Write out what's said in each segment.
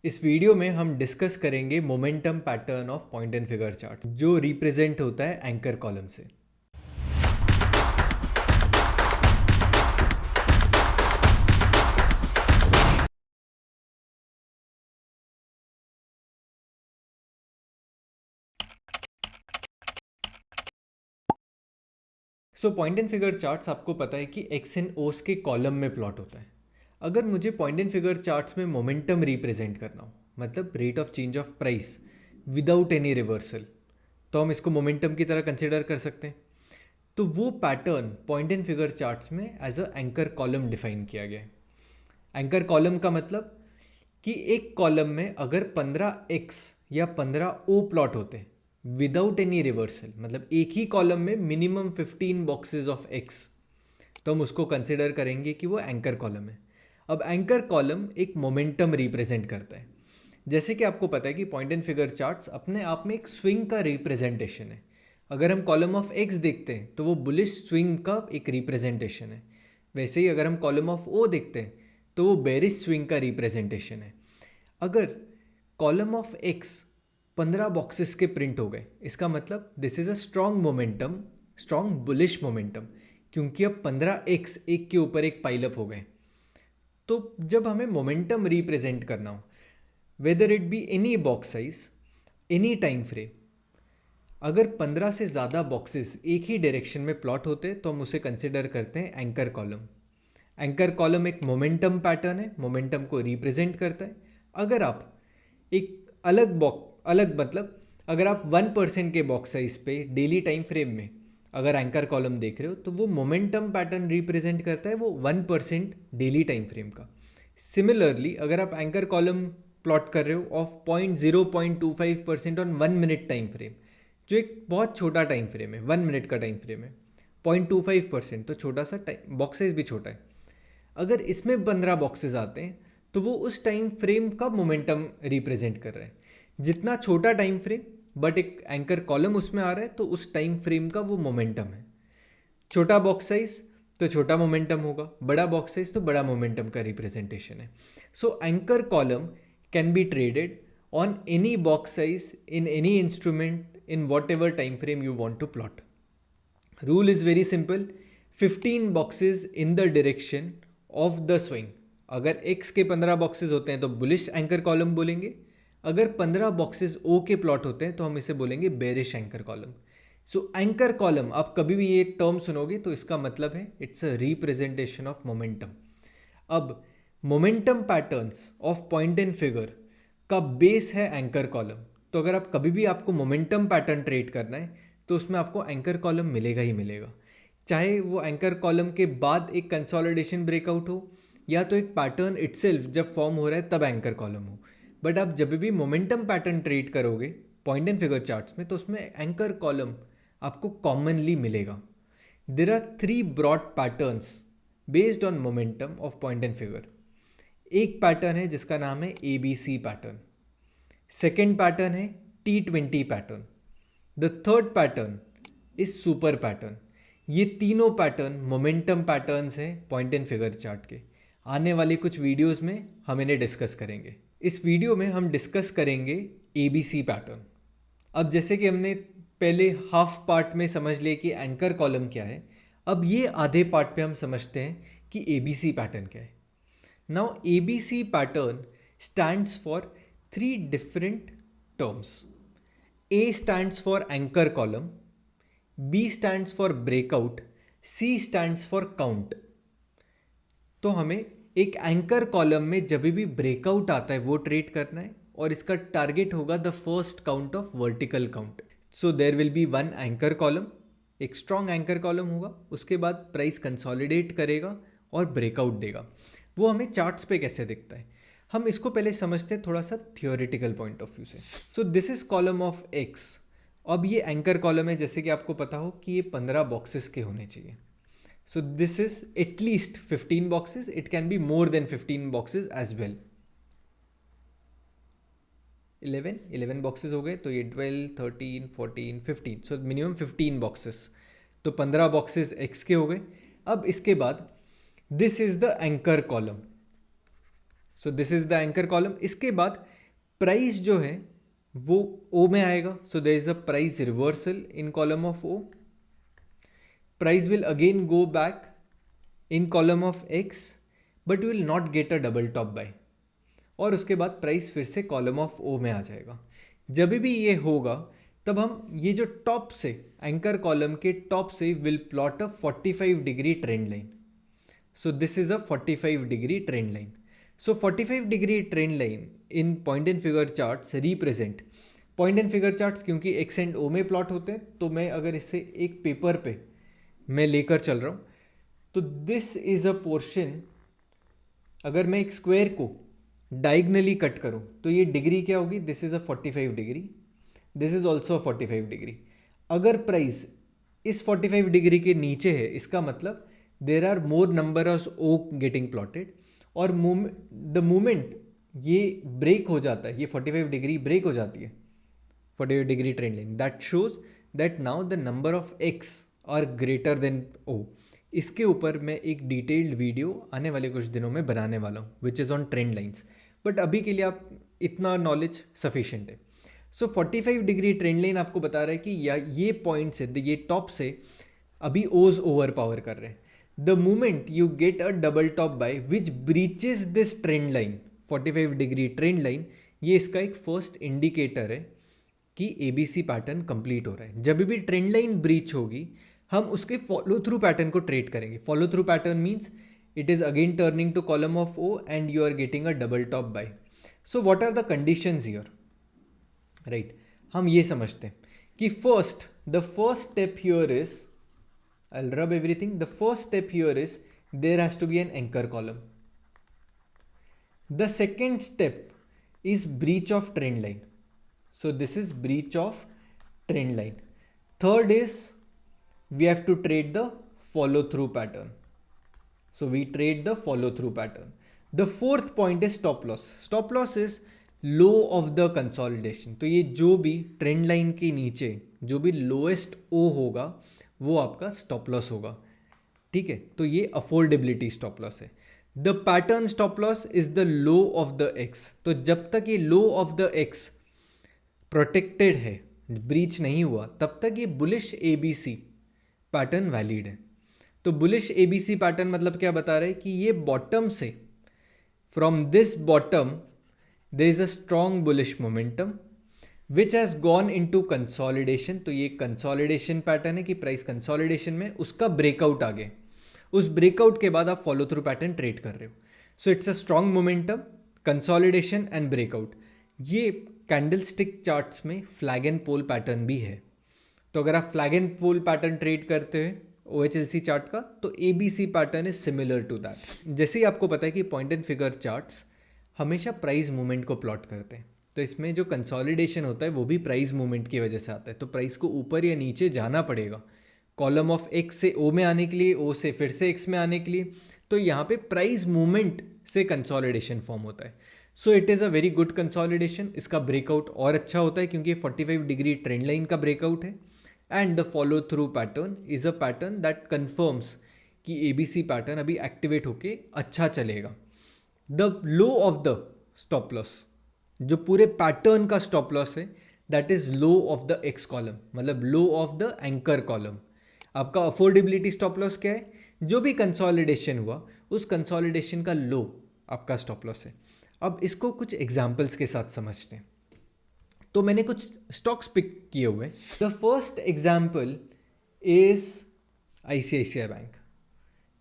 इस वीडियो में हम डिस्कस करेंगे momentum pattern of point and figure chart जो रिप्रेजेंट होता है एंकर कॉलम से। पॉइंट एंड फिगर चार्ट्स आपको पता है कि एक्स एंड ओस के कॉलम में प्लॉट होता है। अगर मुझे पॉइंट एंड फिगर चार्ट्स में मोमेंटम रिप्रेजेंट करना हो, मतलब rate of change of price without any reversal, तो हम इसको मोमेंटम की तरह कंसिडर कर सकते हैं। तो वो pattern point and figure charts में as a anchor column define किया गया है। एंकर कॉलम का मतलब कि एक कॉलम में अगर 15x या 15O प्लॉट होते हैं विदाउट एनी रिवर्सल, मतलब एक ही कॉलम में मिनिमम 15 बॉक्सेस ऑफ x, तो हम उसको कंसिडर करेंगे कि वो एंकर कॉलम है। अब एंकर कॉलम एक मोमेंटम रिप्रेजेंट करता है। जैसे कि आपको पता है कि पॉइंट एंड फिगर चार्ट्स अपने आप में एक स्विंग का रिप्रेजेंटेशन है। अगर हम कॉलम ऑफ x देखते हैं तो वो बुलिश स्विंग का एक रिप्रेजेंटेशन है। वैसे ही अगर हम कॉलम ऑफ O देखते हैं तो वो बेरिश स्विंग का रिप्रेजेंटेशन है। अगर कॉलम ऑफ x 15 बॉक्सेस के प्रिंट हो गए, इसका मतलब this is a strong momentum, strong bullish momentum, क्योंकि अब 15x एक के ऊपर एक पाइलअप हो गए। तो जब हमें मोमेंटम रिप्रेजेंट करना हो, whether it be any box size, any time frame, अगर 15 से ज़्यादा बॉक्सेस एक ही डायरेक्शन में प्लॉट होते हैं तो हम उसे कंसिडर करते हैं एंकर कॉलम। एंकर कॉलम एक मोमेंटम पैटर्न है, मोमेंटम को रिप्रेजेंट करता है। अगर आप एक अलग मतलब अगर आप 1% के बॉक्स साइज पे डेली टाइम फ्रेम में अगर एंकर कॉलम देख रहे हो तो वो मोमेंटम पैटर्न रिप्रेजेंट करता है वो 1% डेली टाइम फ्रेम का। सिमिलरली अगर आप एंकर कॉलम प्लॉट कर रहे हो of 0.25% on 1 minute time frame, जो एक बहुत छोटा टाइम फ्रेम है, 1 मिनट का टाइम फ्रेम है, 0.25% तो छोटा सा टाइम, बॉक्स साइज भी छोटा है। अगर इसमें 15 बॉक्सेस आते हैं तो वो उस टाइम फ्रेम का मोमेंटम रिप्रेजेंट कर रहा है। जितना छोटा टाइम फ्रेम बट एक एंकर कॉलम उसमें आ रहा है तो उस टाइम फ्रेम का वो मोमेंटम है। छोटा बॉक्स साइज तो छोटा मोमेंटम होगा, बड़ा बॉक्स साइज तो बड़ा मोमेंटम का रिप्रेजेंटेशन है। So anchor column can be traded on any box size in any instrument in whatever time frame you want to plot. Rule is very simple, 15 boxes in the direction of the swing. अगर x के 15 boxes होते हैं तो bullish anchor column बोलेंगे। अगर 15 boxes O के plot होते हैं तो हम इसे बोलेंगे बेरिश एंकर कॉलम। सो एंकर कॉलम आप कभी भी ये टर्म सुनोगे तो इसका मतलब है it's a representation of momentum. अब momentum patterns of point and figure का बेस है एंकर कॉलम। तो अगर आप कभी भी आपको मोमेंटम पैटर्न ट्रेड करना है तो उसमें आपको एंकर कॉलम मिलेगा ही मिलेगा, चाहे वो एंकर कॉलम के बाद एक कंसोलिडेशन ब्रेकआउट हो या तो एक पैटर्न इटसेल्फ जब फॉर्म हो रहा है तब एंकर कॉलम हो। बट आप जब भी मोमेंटम पैटर्न ट्रेड करोगे पॉइंट एंड फिगर चार्ट्स में तो उसमें एंकर कॉलम आपको कॉमनली मिलेगा। There are 3 broad patterns based on momentum of point and figure. एक पैटर्न है जिसका नाम है ABC पैटर्न, सेकेंड पैटर्न है T20 pattern, the third pattern is super pattern. ये तीनों पैटर्न मोमेंटम पैटर्न्स हैं पॉइंट एंड फिगर चार्ट के। आने वाले कुछ वीडियोस में हम इन्हें डिस्कस करेंगे। इस वीडियो में हम डिस्कस करेंगे ABC पैटर्न। अब जैसे कि हमने पहले हाफ पार्ट में समझ लिया कि एंकर कॉलम क्या है, अब ये आधे पार्ट पे हम समझते हैं कि ABC पैटर्न क्या है। Now ABC pattern stands for 3 different terms. A stands for anchor column, B stands for breakout, C stands for count. तो हमें एक एंकर कॉलम में जब भी ब्रेकआउट आता है वो ट्रेड करना है और इसका टारगेट होगा the first count of vertical count. So there will be 1 anchor column, एक स्ट्रॉन्ग एंकर कॉलम होगा, उसके बाद प्राइस कंसोलिडेट करेगा और ब्रेकआउट देगा। वो हमें चार्ट्स पे कैसे दिखता है हम इसको पहले समझते हैं थोड़ा सा थियोरेटिकल पॉइंट ऑफ व्यू से। सो this is column of x. अब ये एंकर कॉलम है, जैसे कि आपको पता हो कि ये 15 बॉक्सेस के होने चाहिए। So this is at least 15 boxes, it can be more than 15 boxes as well. 11 boxes हो गए तो ये 12, 13, 14, 15, सो मिनिमम 15 बॉक्सेस। तो 15 बॉक्सेस एक्स के हो गए। अब इसके बाद this is the anchor column. So this is the anchor column. इसके बाद प्राइस जो है वो ओ में आएगा, so there is a price reversal in column of O. Price will again go back in column of X but will not get a double top buy, और उसके बाद प्राइस फिर से कॉलम ऑफ ओ में आ जाएगा. जब भी ये होगा तब हम ये जो टॉप से एंकर कॉलम के टॉप से will plot a 45 degree trend line. So this is a 45 degree trend line. So 45 degree trend line in point and figure charts represent point and figure charts, क्योंकि x and ओ में plot होते हैं. तो मैं अगर इसे एक पेपर पे मैं लेकर चल रहा हूँ तो दिस इज अ पोर्शन. अगर मैं एक स्क्वायर को डायगनली कट करूं तो ये डिग्री क्या होगी, this is a 45 degree, this is also 45 degree. अगर प्राइस इस 45 डिग्री के नीचे है, इसका मतलब there are more number of O getting plotted, और द मोमेंट ये ब्रेक हो जाता है, ये 45 डिग्री ब्रेक हो जाती है 45 degree trend line, that shows that now the number of X are greater than O. इसके ऊपर मैं एक डिटेल्ड वीडियो आने वाले कुछ दिनों में बनाने वाला हूँ which is on trend lines, but अभी के लिए आप इतना नॉलेज सफिशिएंट है. सो 45 डिग्री ट्रेंड लाइन आपको बता रहा है कि ये पॉइंट से, ये टॉप से अभी ओज ओवर पावर कर रहे हैं. The moment you get a double top by which breaches this trend line 45 degree trend line, ये इसका एक फर्स्ट इंडिकेटर है कि एबीसी पैटर्न कंप्लीट हो रहा है. जब भी ट्रेंड लाइन ब्रीच होगी हम उसके फॉलो थ्रू पैटर्न को ट्रेड करेंगे. Follow through pattern means it is again turning to column of O and you are getting a double top buy. So what are the conditions here, right? हम ये समझते हैं कि the first step here is, I will rub everything, the first step here is there has to be an anchor column. The second step is breach of trend line. So this is breach of trend line. Third is we have to trade the follow through pattern. So we trade the follow through pattern. The fourth point is stop loss. Stop loss is low of the consolidation. तो ये जो भी trend line के नीचे जो भी lowest ओ होगा वो आपका स्टॉप लॉस होगा. ठीक है, तो ये अफोर्डेबिलिटी स्टॉप लॉस है. The pattern stop loss is the low of the x. तो जब तक ये लो ऑफ द एक्स प्रोटेक्टेड है, ब्रीच नहीं हुआ, तब तक ये बुलिश एबीसी पैटर्न वैलिड है. तो बुलिश एबीसी पैटर्न मतलब क्या बता रहा है कि ये बॉटम से, from this bottom there is a strong bullish momentum which has gone into consolidation. तो ये कंसोलिडेशन पैटर्न है कि प्राइस कंसोलिडेशन में उसका ब्रेकआउट आ गया. उस ब्रेकआउट के बाद आप फॉलो थ्रू पैटर्न ट्रेड कर रहे हो. So it's a strong momentum, consolidation and breakout. ये कैंडलस्टिक चार्ट्स में फ्लैग एंड पोल पैटर्न भी है. तो अगर आप flag and pole pattern trade करते हैं OHLC चार्ट का, तो ABC pattern is similar to that. जैसे ही आपको पता है कि पॉइंट एंड फिगर चार्ट्स हमेशा प्राइस मूवमेंट को प्लॉट करते हैं, तो इसमें जो कंसोलिडेशन होता है वो भी प्राइस मूवमेंट की वजह से आता है. तो प्राइस को ऊपर या नीचे जाना पड़ेगा कॉलम ऑफ एक्स से ओ में आने के लिए, ओ से फिर से एक्स में आने के लिए. तो यहाँ पे प्राइस मूवमेंट से कंसोलिडेशन फॉर्म होता है. So it is a very good consolidation. इसका ब्रेकआउट और अच्छा होता है क्योंकि 45 डिग्री ट्रेंड लाइन का ब्रेकआउट है. And the follow through pattern is a pattern that confirms कि ABC पैटर्न अभी एक्टिवेट होके अच्छा चलेगा. The low of the stop loss, जो पूरे पैटर्न का स्टॉप लॉस है, that is low of the x column, मतलब लो ऑफ द एंकर कॉलम. आपका अफोर्डेबिलिटी स्टॉप लॉस क्या है, जो भी कंसोलिडेशन हुआ उस कंसोलिडेशन का लो आपका स्टॉप लॉस है. अब इसको कुछ एग्जांपल्स के साथ समझते हैं. तो मैंने कुछ स्टॉक्स पिक किए हुए. The first example is ICICI bank.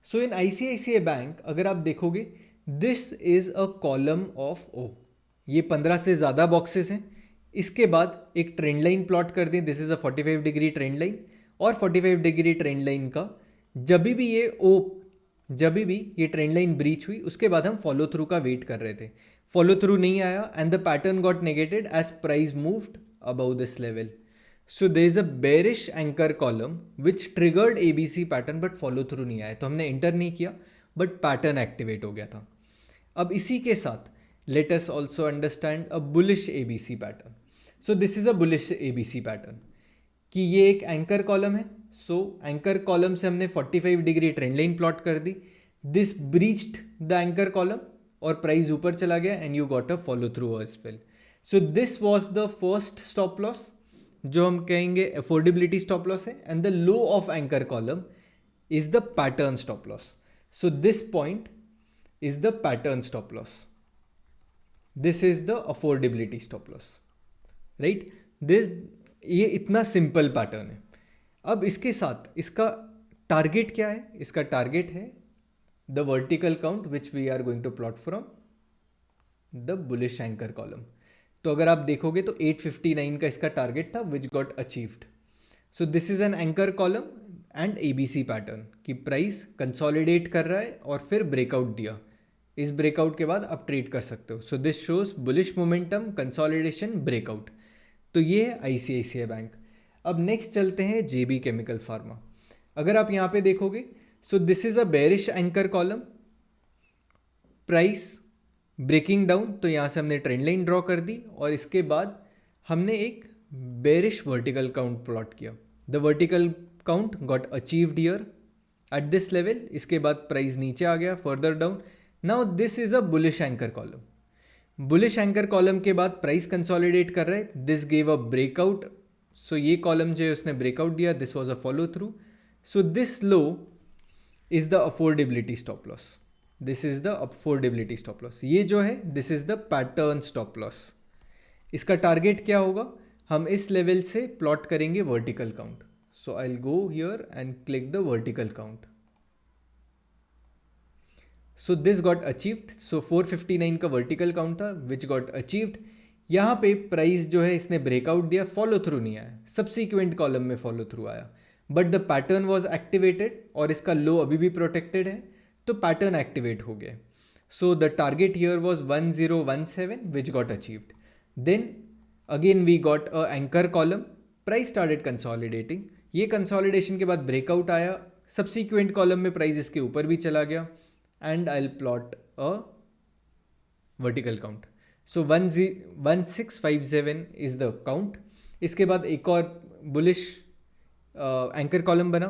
So in ICICI bank अगर आप देखोगे, this is a column of O. ये 15 से ज़्यादा बॉक्सेस हैं. इसके बाद एक ट्रेंड लाइन प्लॉट कर दें, this is a 45 degree trend line. और 45 डिग्री ट्रेंड लाइन का जब भी ये ट्रेंड लाइन ब्रीच हुई, उसके बाद हम फॉलो थ्रू का वेट कर रहे थे. फॉलो थ्रू नहीं आया and the pattern got negated as price moved above this level. So there is a bearish anchor column which triggered ABC pattern, but follow through नहीं आया. तो हमने एंटर नहीं किया बट पैटर्न एक्टिवेट हो गया था. अब इसी के साथ let us also understand a bullish ABC pattern. So this is a bullish ABC pattern कि ये एक एंकर कॉलम है. सो एंकर कॉलम से हमने 45 डिग्री ट्रेंड लाइन प्लॉट कर दी. This breached the anchor column और प्राइस ऊपर चला गया and you got a follow through as well. So this was the first stop loss, जो हम कहेंगे अफोर्डेबिलिटी स्टॉप लॉस है, and the low of anchor column is the pattern stop loss. So this point is the pattern stop loss. This is the affordability stop loss, right. This, ये इतना simple pattern है. अब इसके साथ इसका target क्या है? इसका टारगेट है the vertical count which we are going to plot from the bullish anchor column. तो अगर आप देखोगे तो 859 का इसका टारगेट था विच got achieved. So this is an anchor column and ABC pattern कि प्राइस कंसोलिडेट कर रहा है और फिर ब्रेकआउट दिया. इस ब्रेकआउट के बाद आप ट्रेड कर सकते हो. So this shows bullish momentum, consolidation, breakout. तो ये है आईसीआईसीआई बैंक. अब नेक्स्ट चलते हैं जेबी केमिकल फार्मा. अगर आप यहाँ पे देखोगे, so this is a bearish anchor column, price breaking down. तो यहाँ से हमने ट्रेंड लाइन ड्रॉ कर दी और इसके बाद हमने एक बेरिश वर्टिकल काउंट प्लॉट किया. The vertical count got achieved here at this level. इसके बाद प्राइस नीचे आ गया further down. Now this is a bullish anchor column. Bullish anchor column के बाद प्राइस कंसोलिडेट कर रहे हैं. This gave a breakout. सो ये कॉलम जो है उसने ब्रेकआउट दिया. This was a follow through. So this low is the affordability stop loss. This is the affordability stop loss. ये जो है this is the pattern stop loss. इसका टारगेट क्या होगा? हम इस लेवल से प्लॉट करेंगे vertical count. So I will go here and click the vertical count. So this got achieved. So 459 का वर्टिकल काउंट था विच गॉट अचीव्ड. यहाँ पे प्राइस जो है इसने ब्रेकआउट दिया, फॉलो थ्रू नहीं आया. सब्सिक्वेंट कॉलम में फॉलो थ्रू आया, but the pattern was activated और इसका लो अभी भी प्रोटेक्टेड है, तो पैटर्न एक्टिवेट हो गया. So the target here was 1017 which got achieved. Then again we got a anchor column. Price started consolidating. ये कंसोलिडेशन के बाद ब्रेकआउट आया. सब्सिक्वेंट कॉलम में प्राइस इसके ऊपर भी चला गया and I'll plot a vertical count. So 1657 is the count. इसके बाद एक और बुलिश एंकर कॉलम बना.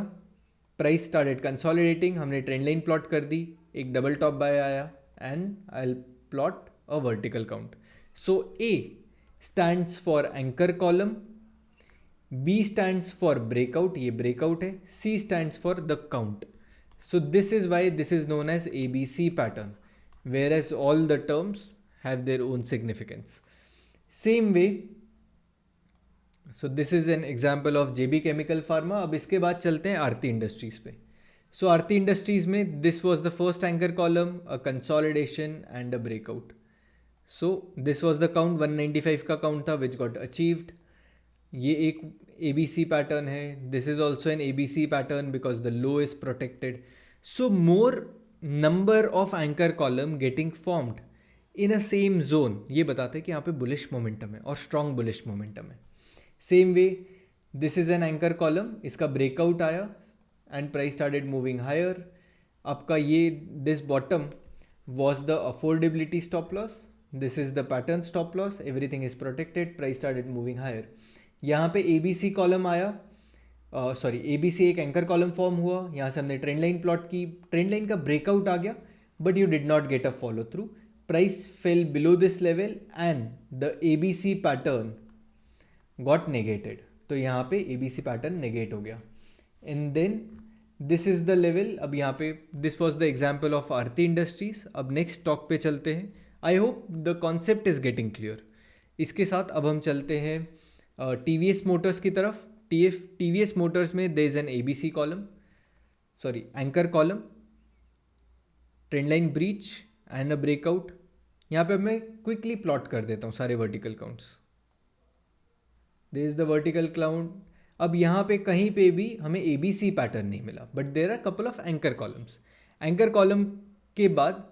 Price started consolidating. हमने ट्रेंड लाइन प्लॉट कर दी. एक डबल टॉप बाय आया and I will plot a vertical count. So A stands for anchor column, B stands for breakout, ये ब्रेकआउट है, C stands for the count. So this is why this is known as ABC pattern, whereas all the terms have their own significance. Same way, so this is an example of JB Chemical Pharma. अब इसके बाद चलते हैं आरती industries पे. So आरती industries में this was the first anchor column, a consolidation and a breakout. So this was the count, 195 का count था which got achieved. ये एक ABC पैटर्न है. This is also an ABC pattern because the low is protected. So more number of anchor column getting formed in a same zone, ये बताते हैं कि यहाँ पे बुलिश मोमेंटम है और स्ट्रॉन्ग बुलिश मोमेंटम है. Same way this is an anchor column. इसका ब्रेकआउट आया and price started moving higher. आपका ये this bottom was the affordability stop loss. This is the pattern stop loss. Everything is protected. Price started moving higher. यहाँ पे ABC column आया, ABC एक anchor column form हुआ. यहाँ से हमने ट्रेंड लाइन प्लॉट की. ट्रेंड लाइन का ब्रेकआउट आ गया but you did not get a follow through. Price fell below this level and the ABC pattern got negated. तो यहाँ पे ABC पैटर्न नेगेट हो गया and then this is the level. अब यहाँ पे this was the example of Aarti Industries. अब next stock पे चलते हैं. I hope the concept is getting clear. इसके साथ अब हम चलते हैं TVS मोटर्स की तरफ. TVS मोटर्स में there is an ABC column, anchor column, trend line breach and a breakout. यहाँ पे मैं क्विकली प्लॉट कर देता हूँ सारे vertical counts. There is the vertical count. अब यहाँ पे कहीं पे भी हमें ABC पैटर्न नहीं मिला but there are couple of anchor columns. Anchor column के बाद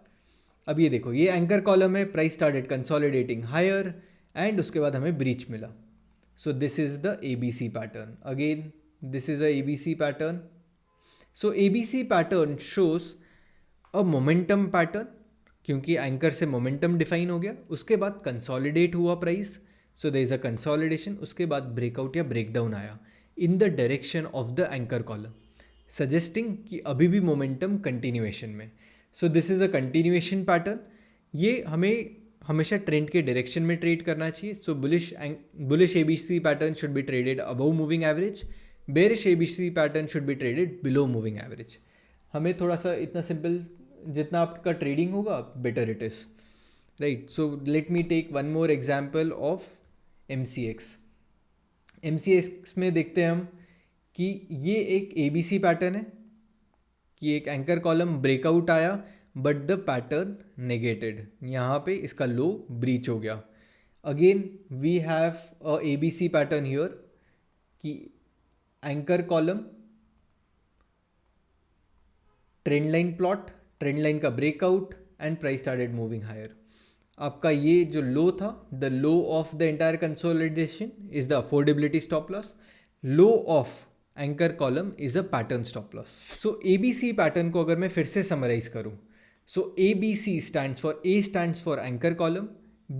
अब ये देखो, ये एंकर कॉलम है. Price started consolidating higher and उसके बाद हमें ब्रीच मिला. So this is the ABC pattern. Again, this is a ABC pattern. So ABC pattern shows a momentum pattern क्योंकि एंकर से मोमेंटम डिफाइन हो गया. उसके बाद कंसोलिडेट हुआ price. So there is a consolidation. उसके बाद ब्रेकआउट या ब्रेकडाउन आया in the direction of the anchor column, suggesting कि अभी भी मोमेंटम कंटिन्यूएशन में. So this is a continuation pattern. ये हमें हमेशा ट्रेंड के डायरेक्शन में ट्रेड करना चाहिए. So bullish ABC pattern should be traded above moving average, bearish ABC pattern should be traded below moving average. हमें थोड़ा सा इतना सिंपल, जितना आपका ट्रेडिंग होगा better it is, right. So let me take one more example of MCX. MCX में देखते हैं हम कि ये एक ABC पैटर्न है कि एक एंकर कॉलम ब्रेकआउट आया बट द पैटर्न नेगेटेड. यहाँ पे इसका लो ब्रीच हो गया. Again we have a ABC pattern here कि anchor column, trend line plot, trend line का breakout and price started moving higher. आपका ये जो लो था, the low of the entire consolidation is the affordability stop loss. Low of anchor column is a pattern stop loss. So ABC pattern को अगर मैं फिर से समराइज करूं, so ABC stands for, A stands for anchor column,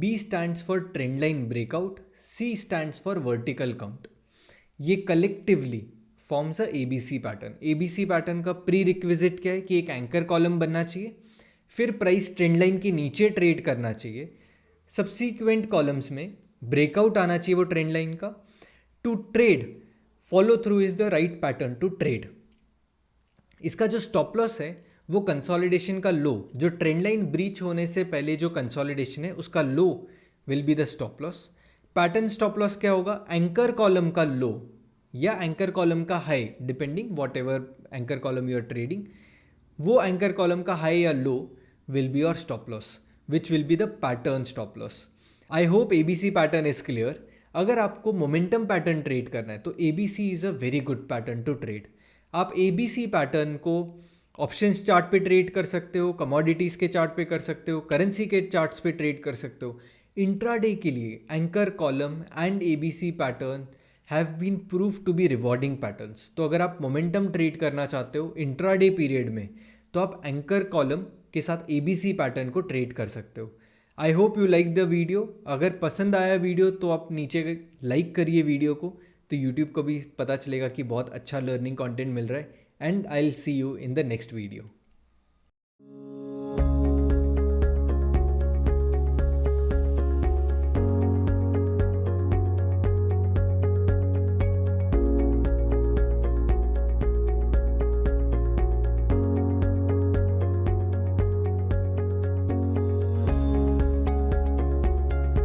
B stands for trend line breakout, C stands for vertical count. ये collectively forms a ABC pattern. ABC pattern का prerequisite क्या है कि एक एंकर कॉलम बनना चाहिए, फिर price trend line के नीचे ट्रेड करना चाहिए, सब्सीक्वेंट कॉलम्स में ब्रेकआउट आना चाहिए वो ट्रेंड लाइन का. To trade follow through is the right pattern to trade. इसका जो स्टॉप लॉस है वो कंसोलिडेशन का लो, जो ट्रेंड लाइन ब्रीच होने से पहले जो कंसोलिडेशन है उसका low will be the stop loss. Pattern stop loss क्या होगा? एंकर कॉलम का लो या एंकर कॉलम का high, depending whatever anchor column you are trading, वो एंकर कॉलम का हाई या low will be your stop loss, which will be the pattern stop loss. I hope ABC pattern is clear. अगर आपको momentum pattern trade करना है तो ABC is a very good pattern to trade. आप ABC pattern को options chart पे trade कर सकते हो, कमोडिटीज़ के चार्ट पे कर सकते हो, करेंसी के चार्ट्स पे ट्रेड कर सकते हो. इंट्राडे के लिए anchor column and ABC pattern have been prove to be rewarding patterns. तो अगर आप मोमेंटम ट्रेड करना चाहते हो इंट्राडे पीरियड में तो आप एंकर कॉलम के साथ ABC पैटर्न को ट्रेड कर सकते हो. I hope you like the video. अगर पसंद आया वीडियो तो आप नीचे लाइक करिए वीडियो को, तो यूट्यूब को भी पता चलेगा कि बहुत अच्छा लर्निंग कंटेंट मिल रहा है. And I will see you in the next video.